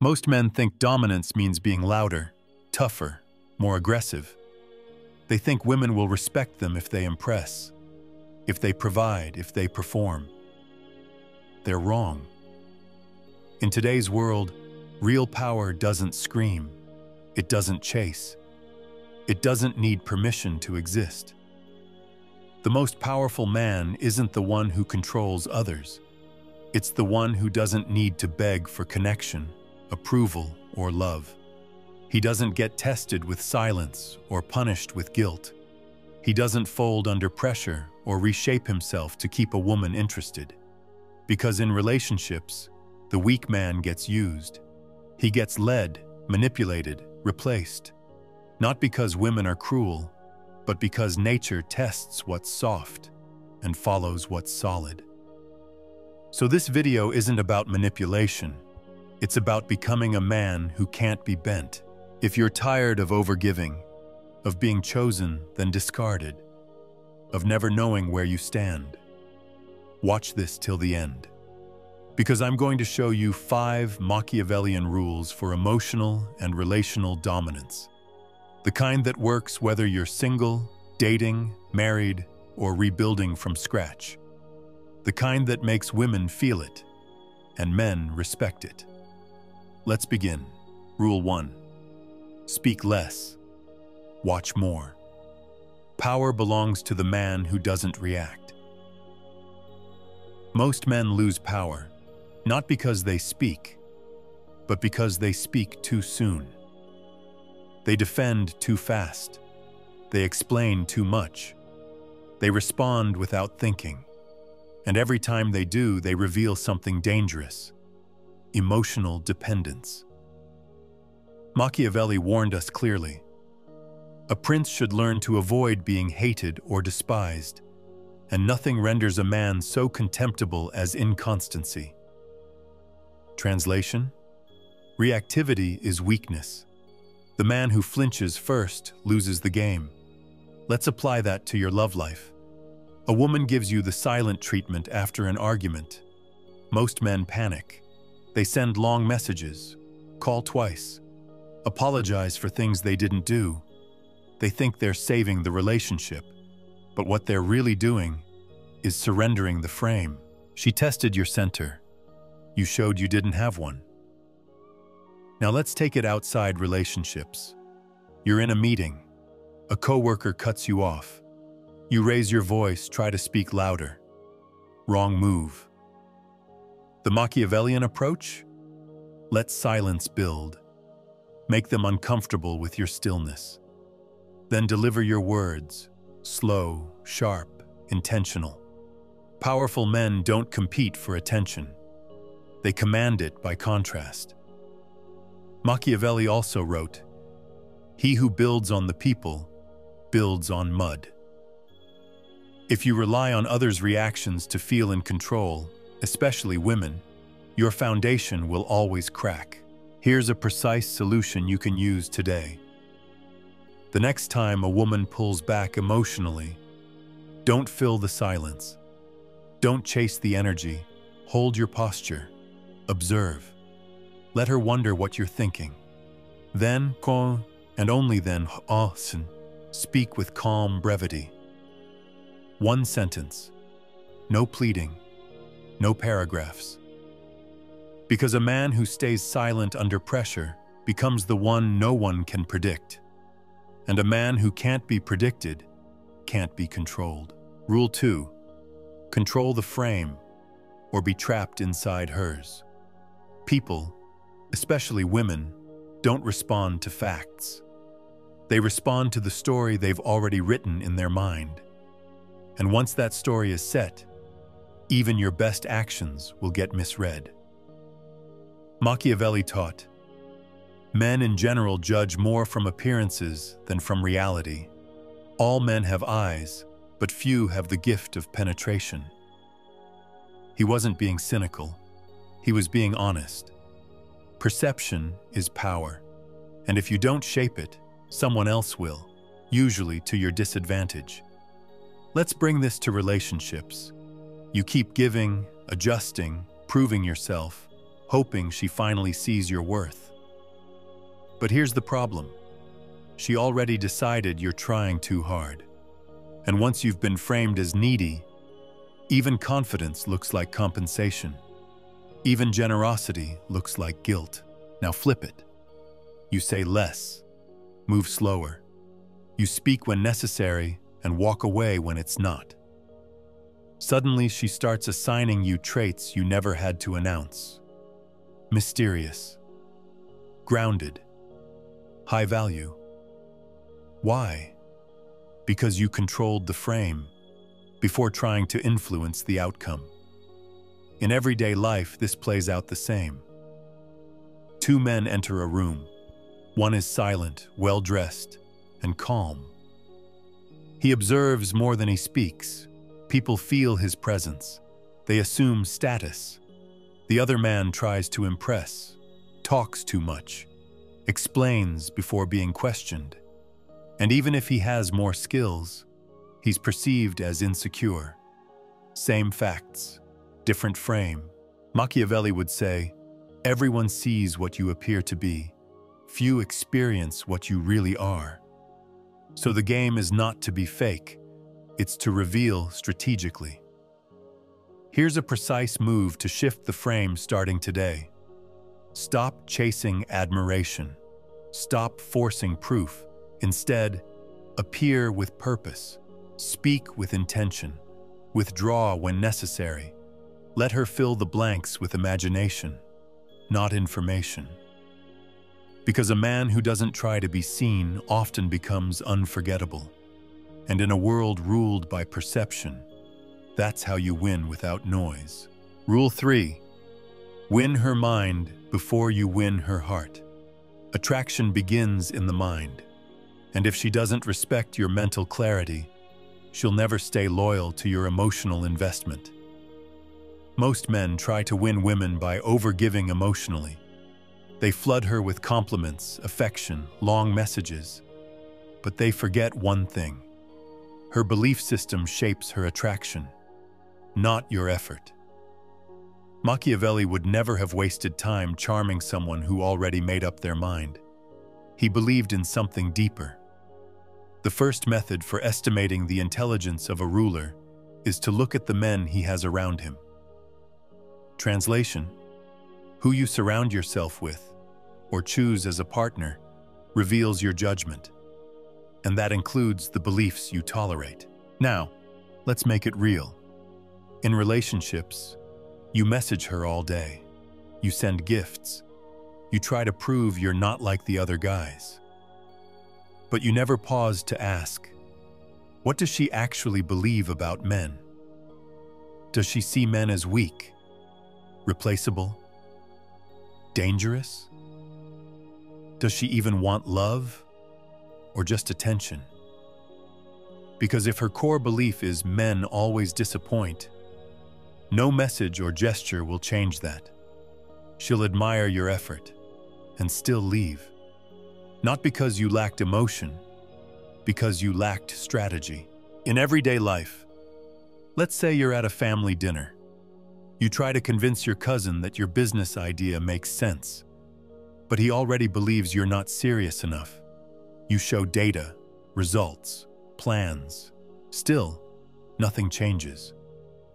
Most men think dominance means being louder, tougher, more aggressive. They think women will respect them if they impress, if they provide, if they perform. They're wrong. In today's world, real power doesn't scream. It doesn't chase. It doesn't need permission to exist. The most powerful man isn't the one who controls others. It's the one who doesn't need to beg for connection, approval, or love. He doesn't get tested with silence or punished with guilt. He doesn't fold under pressure or reshape himself to keep a woman interested. Because in relationships, the weak man gets used. He gets led, manipulated, replaced. Not because women are cruel, but because nature tests what's soft and follows what's solid. So this video isn't about manipulation. It's about becoming a man who can't be bent. If you're tired of overgiving, of being chosen then discarded, of never knowing where you stand, watch this till the end. Because I'm going to show you 5 Machiavellian rules for emotional and relational dominance. The kind that works whether you're single, dating, married, or rebuilding from scratch. The kind that makes women feel it, and men respect it. Let's begin. Rule 1. Speak less. Watch more. Power belongs to the man who doesn't react. Most men lose power, not because they speak, but because they speak too soon. They defend too fast. They explain too much. They respond without thinking. And every time they do, they reveal something dangerous: emotional dependence. Machiavelli warned us clearly. A prince should learn to avoid being hated or despised, and nothing renders a man so contemptible as inconstancy. Translation: reactivity is weakness. The man who flinches first loses the game. Let's apply that to your love life. A woman gives you the silent treatment after an argument. Most men panic. They send long messages, call twice, apologize for things they didn't do. They think they're saving the relationship, but what they're really doing is surrendering the frame. She tested your center. You showed you didn't have one. Now let's take it outside relationships. You're in a meeting. A coworker cuts you off. You raise your voice, try to speak louder. Wrong move. The Machiavellian approach? Let silence build. Make them uncomfortable with your stillness. Then deliver your words, slow, sharp, intentional. Powerful men don't compete for attention. They command it by contrast. Machiavelli also wrote, "He who builds on the people builds on mud." If you rely on others' reactions to feel in control, especially women, your foundation will always crack. Here's a precise solution you can use today. The next time a woman pulls back emotionally, don't fill the silence. Don't chase the energy. Hold your posture. Observe. Let her wonder what you're thinking. Then, and only then, speak with calm brevity. One sentence. No pleading. No paragraphs. Because a man who stays silent under pressure becomes the one no one can predict. And a man who can't be predicted can't be controlled. Rule 2. Control the frame, or be trapped inside hers. People, especially women, don't respond to facts. They respond to the story they've already written in their mind. And once that story is set, even your best actions will get misread. Machiavelli taught, men in general judge more from appearances than from reality. All men have eyes, but few have the gift of penetration. He wasn't being cynical. He was being honest. Perception is power, and if you don't shape it, someone else will, usually to your disadvantage. Let's bring this to relationships. You keep giving, adjusting, proving yourself, hoping she finally sees your worth. But here's the problem. She already decided you're trying too hard. And once you've been framed as needy, even confidence looks like compensation. Even generosity looks like guilt. Now flip it. You say less, move slower. You speak when necessary and walk away when it's not. Suddenly, she starts assigning you traits you never had to announce. Mysterious, grounded, high value. Why? Because you controlled the frame before trying to influence the outcome. In everyday life, this plays out the same. Two men enter a room. One is silent, well-dressed, and calm. He observes more than he speaks. People feel his presence. They assume status. The other man tries to impress, talks too much, explains before being questioned. And even if he has more skills, he's perceived as insecure. Same facts, different frame. Machiavelli would say, everyone sees what you appear to be. Few experience what you really are. So the game is not to be fake, it's to reveal strategically. Here's a precise move to shift the frame starting today. Stop chasing admiration. Stop forcing proof. Instead, appear with purpose. Speak with intention. Withdraw when necessary. Let her fill the blanks with imagination, not information. Because a man who doesn't try to be seen often becomes unforgettable. And in a world ruled by perception, that's how you win without noise. Rule 3. Win her mind before you win her heart. Attraction begins in the mind. And if she doesn't respect your mental clarity, she'll never stay loyal to your emotional investment. Most men try to win women by overgiving emotionally. They flood her with compliments, affection, long messages. But they forget one thing. Her belief system shapes her attraction, not your effort. Machiavelli would never have wasted time charming someone who already made up their mind. He believed in something deeper. The first method for estimating the intelligence of a ruler is to look at the men he has around him. Translation: who you surround yourself with, or choose as a partner, reveals your judgment. And that includes the beliefs you tolerate. Now, let's make it real. In relationships, you message her all day. You send gifts. You try to prove you're not like the other guys. But you never pause to ask, what does she actually believe about men? Does she see men as weak, replaceable, dangerous? Does she even want love or just attention? Because if her core belief is men always disappoint, no message or gesture will change that. She'll admire your effort and still leave. Not because you lacked emotion, because you lacked strategy. In everyday life, let's say you're at a family dinner. You try to convince your cousin that your business idea makes sense, but he already believes you're not serious enough. You show data, results, plans. Still, nothing changes.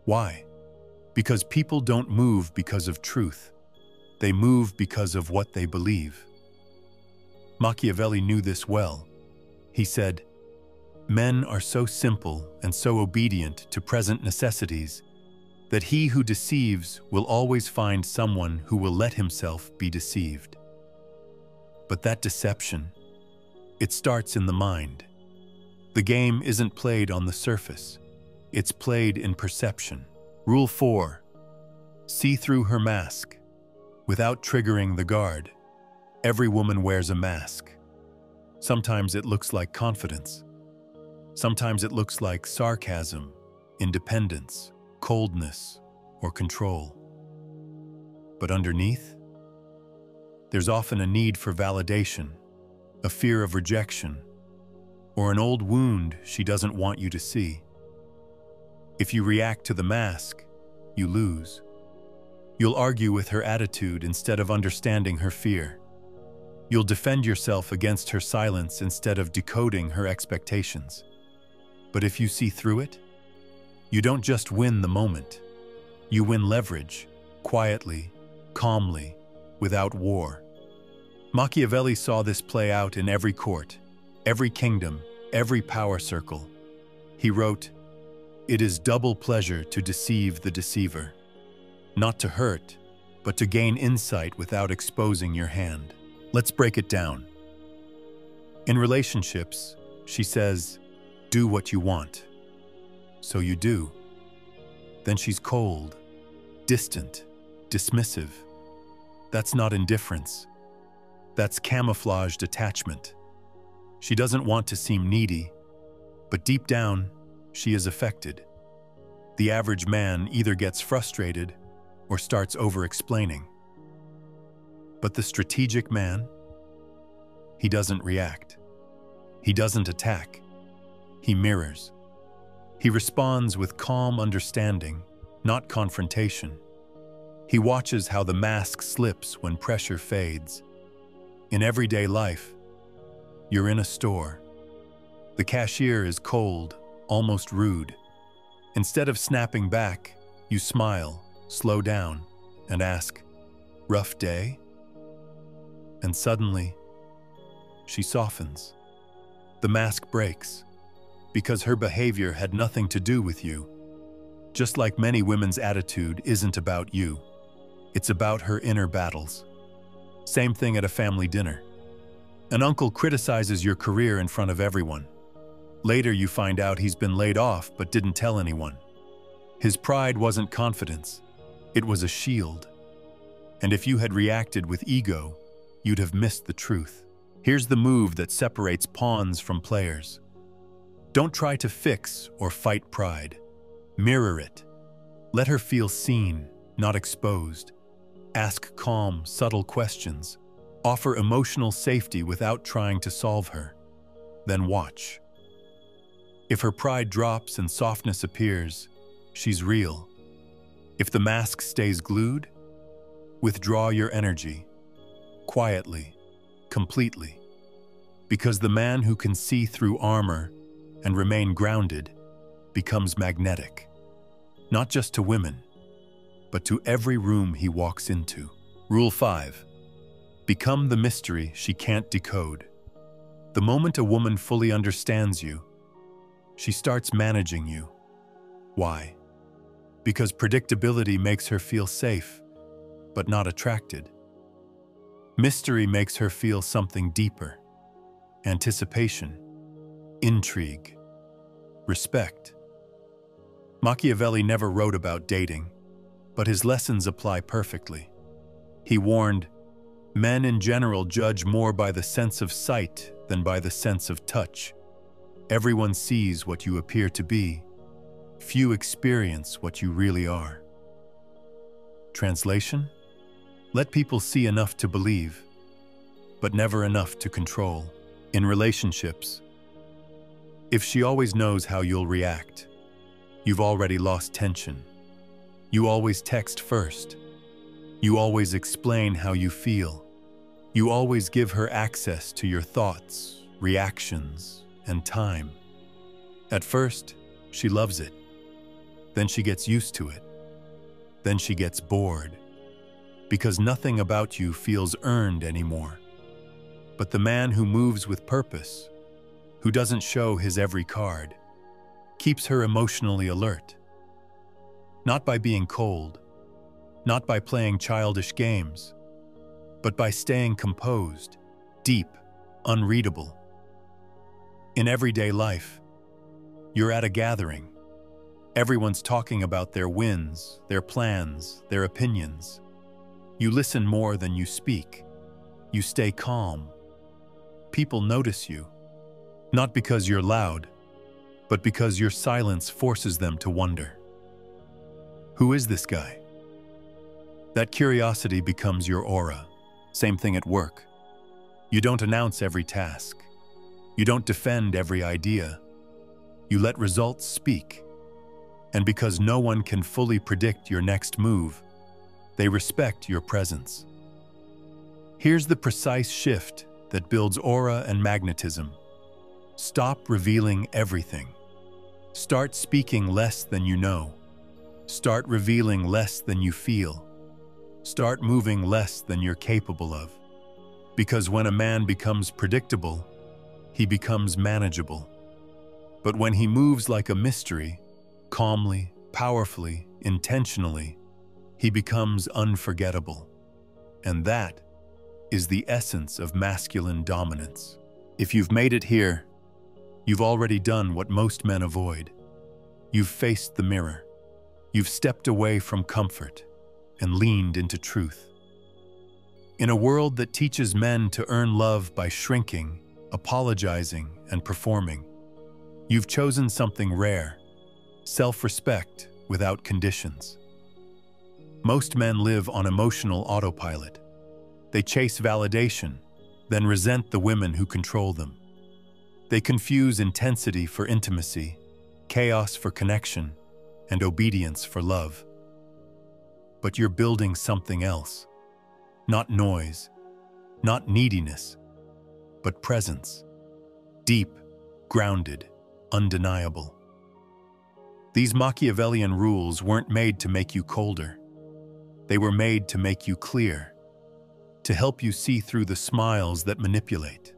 Why? Because people don't move because of truth. They move because of what they believe. Machiavelli knew this well. He said, "Men are so simple and so obedient to present necessities that he who deceives will always find someone who will let himself be deceived." But that deception, it starts in the mind. The game isn't played on the surface. It's played in perception. Rule 4. See through her mask. Without triggering the guard, every woman wears a mask. Sometimes it looks like confidence. Sometimes it looks like sarcasm, independence, coldness, or control. But underneath, there's often a need for validation, a fear of rejection, or an old wound she doesn't want you to see. If you react to the mask, you lose. You'll argue with her attitude instead of understanding her fear. You'll defend yourself against her silence instead of decoding her expectations. But if you see through it, you don't just win the moment. You win leverage, quietly, calmly, without war. Machiavelli saw this play out in every court, every kingdom, every power circle. He wrote, "It is double pleasure to deceive the deceiver, not to hurt, but to gain insight without exposing your hand." Let's break it down. In relationships, she says, "Do what you want." So you do. Then she's cold, distant, dismissive. That's not indifference. That's camouflaged attachment. She doesn't want to seem needy, but deep down, she is affected. The average man either gets frustrated or starts over-explaining. But the strategic man, he doesn't react. He doesn't attack. He mirrors. He responds with calm understanding, not confrontation. He watches how the mask slips when pressure fades. In everyday life, you're in a store. The cashier is cold, almost rude. Instead of snapping back, you smile, slow down, and ask, "Rough day?" And suddenly, she softens. The mask breaks, because her behavior had nothing to do with you. Just like many women's attitude isn't about you. It's about her inner battles. Same thing at a family dinner. An uncle criticizes your career in front of everyone. Later you find out he's been laid off but didn't tell anyone. His pride wasn't confidence. It was a shield. And if you had reacted with ego, you'd have missed the truth. Here's the move that separates pawns from players. Don't try to fix or fight pride. Mirror it. Let her feel seen, not exposed. Ask calm, subtle questions. Offer emotional safety without trying to solve her. Then watch. If her pride drops and softness appears, she's real. If the mask stays glued, withdraw your energy. Quietly, completely. Because the man who can see through armor and remain grounded becomes magnetic. Not just to women, but to every room he walks into. Rule 5. Become the mystery she can't decode. The moment a woman fully understands you, she starts managing you. Why? Because predictability makes her feel safe, but not attracted. Mystery makes her feel something deeper. Anticipation, intrigue, respect. Machiavelli never wrote about dating, but his lessons apply perfectly. He warned, "Men in general judge more by the sense of sight than by the sense of touch. Everyone sees what you appear to be. Few experience what you really are." Translation? Let people see enough to believe, but never enough to control. In relationships, if she always knows how you'll react, you've already lost tension. You always text first. You always explain how you feel. You always give her access to your thoughts, reactions, and time. At first, she loves it. Then she gets used to it. Then she gets bored. Because nothing about you feels earned anymore. But the man who moves with purpose, who doesn't show his every card, keeps her emotionally alert. Not by being cold, not by playing childish games, but by staying composed, deep, unreadable. In everyday life, you're at a gathering. Everyone's talking about their wins, their plans, their opinions. You listen more than you speak. You stay calm. People notice you, not because you're loud, but because your silence forces them to wonder. Who is this guy? That curiosity becomes your aura. Same thing at work. You don't announce every task. You don't defend every idea. You let results speak. And because no one can fully predict your next move, They respect your presence. Here's the precise shift that builds aura and magnetism. Stop revealing everything. Start speaking less than you know. Start revealing less than you feel. Start moving less than you're capable of. Because when a man becomes predictable, he becomes manageable. But when he moves like a mystery, calmly, powerfully, intentionally, he becomes unforgettable. And that is the essence of masculine dominance. If you've made it here, you've already done what most men avoid. You've faced the mirror. You've stepped away from comfort and leaned into truth. In a world that teaches men to earn love by shrinking, apologizing, and performing, you've chosen something rare: self-respect without conditions. Most men live on emotional autopilot. They chase validation, then resent the women who control them. They confuse intensity for intimacy, chaos for connection, and obedience for love. But you're building something else. Not noise, not neediness, but presence. Deep, grounded, undeniable. These Machiavellian rules weren't made to make you colder. They were made to make you clear, to help you see through the smiles that manipulate,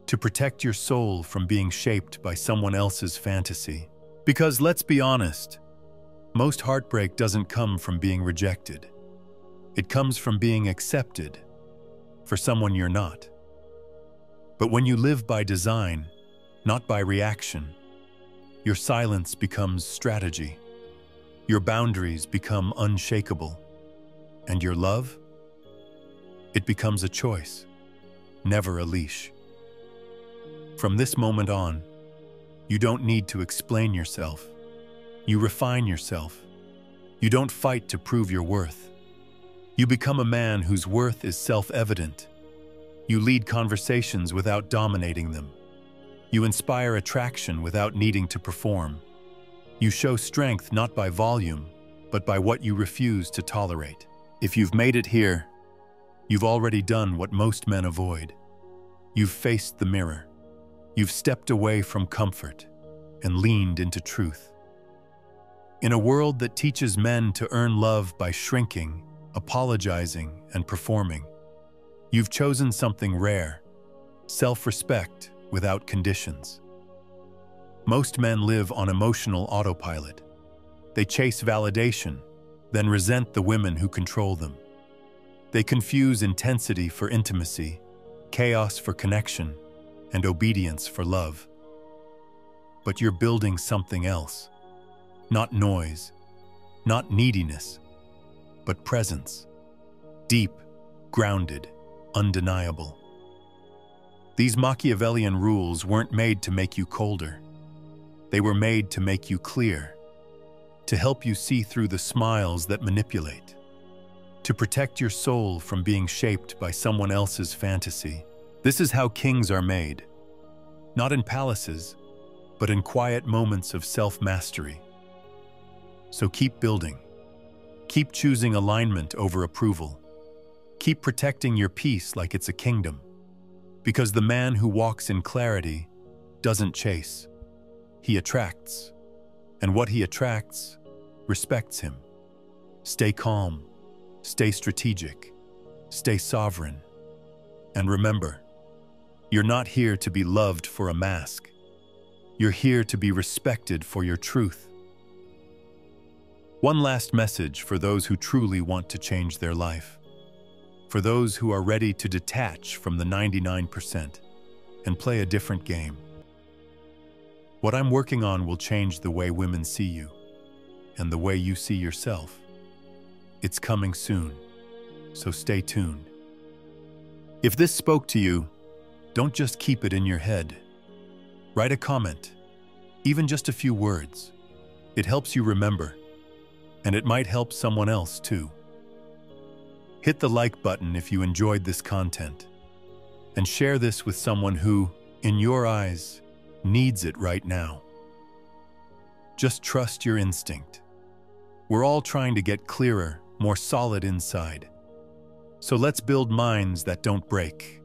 to protect your soul from being shaped by someone else's fantasy. Because let's be honest, most heartbreak doesn't come from being rejected. It comes from being accepted for someone you're not. But when you live by design, not by reaction, your silence becomes strategy. Your boundaries become unshakable. And your love? It becomes a choice, never a leash. From this moment on, you don't need to explain yourself. You refine yourself. You don't fight to prove your worth. You become a man whose worth is self-evident. You lead conversations without dominating them. You inspire attraction without needing to perform. You show strength not by volume, but by what you refuse to tolerate. If you've made it here, you've already done what most men avoid. You've faced the mirror. You've stepped away from comfort and leaned into truth. In a world that teaches men to earn love by shrinking, apologizing, and performing, you've chosen something rare: self-respect without conditions. Most men live on emotional autopilot. They chase validation, then resent the women who control them. They confuse intensity for intimacy, chaos for connection, and obedience for love. But you're building something else. Not noise, not neediness, but presence. Deep, grounded, undeniable. These Machiavellian rules weren't made to make you colder. They were made to make you clear, to help you see through the smiles that manipulate, to protect your soul from being shaped by someone else's fantasy. This is how kings are made, not in palaces, but in quiet moments of self-mastery. So keep building. Keep choosing alignment over approval. Keep protecting your peace like it's a kingdom. Because the man who walks in clarity doesn't chase. He attracts. And what he attracts respects him. Stay calm. Stay strategic. Stay sovereign. And remember, you're not here to be loved for a mask. You're here to be respected for your truth. One last message for those who truly want to change their life. For those who are ready to detach from the 99% and play a different game. What I'm working on will change the way women see you and the way you see yourself. It's coming soon, so stay tuned. If this spoke to you, don't just keep it in your head. Write a comment, even just a few words. It helps you remember, and it might help someone else too. Hit the like button if you enjoyed this content, and share this with someone who, in your eyes, needs it right now. Just trust your instinct. We're all trying to get clearer, more solid inside. So let's build minds that don't break.